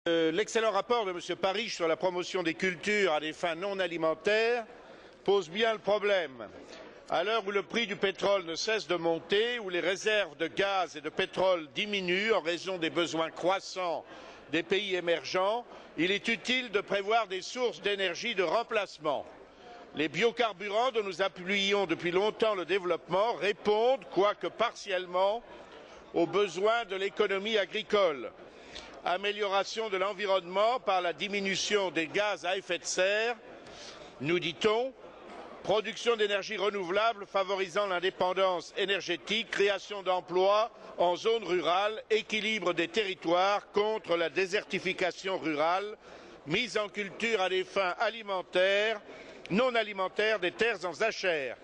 L'excellent rapport de M. Parish sur la promotion des cultures à des fins non alimentaires pose bien le problème. À l'heure où le prix du pétrole ne cesse de monter, où les réserves de gaz et de pétrole diminuent en raison des besoins croissants des pays émergents, il est utile de prévoir des sources d'énergie de remplacement. Les biocarburants dont nous appuyons depuis longtemps le développement répondent, quoique partiellement, aux besoins de l'économie agricole. Amélioration de l'environnement par la diminution des gaz à effet de serre, nous dit-on, production d'énergie renouvelable favorisant l'indépendance énergétique, création d'emplois en zone rurale, équilibre des territoires contre la désertification rurale, mise en culture à des fins alimentaires, non alimentaires des terres en jachère.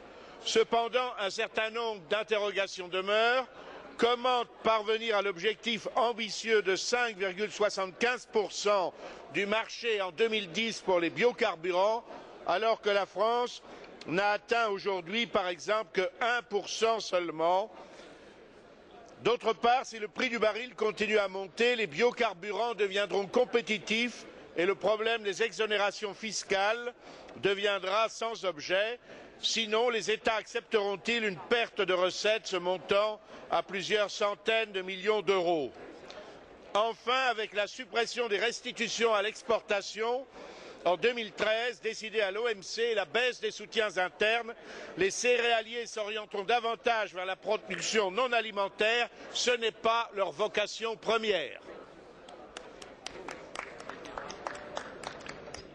Cependant, un certain nombre d'interrogations demeurent. Comment parvenir à l'objectif ambitieux de 5,75% du marché en 2010 pour les biocarburants, alors que la France n'a atteint aujourd'hui, par exemple, que 1% seulement? D'autre part, si le prix du baril continue à monter, les biocarburants deviendront compétitifs et le problème des exonérations fiscales deviendra sans objet. Sinon, les États accepteront-ils une perte de recettes se montant à plusieurs centaines de millions d'euros? Enfin, avec la suppression des restitutions à l'exportation en 2013, décidée à l'OMC, et la baisse des soutiens internes, les céréaliers s'orienteront davantage vers la production non alimentaire. Ce n'est pas leur vocation première.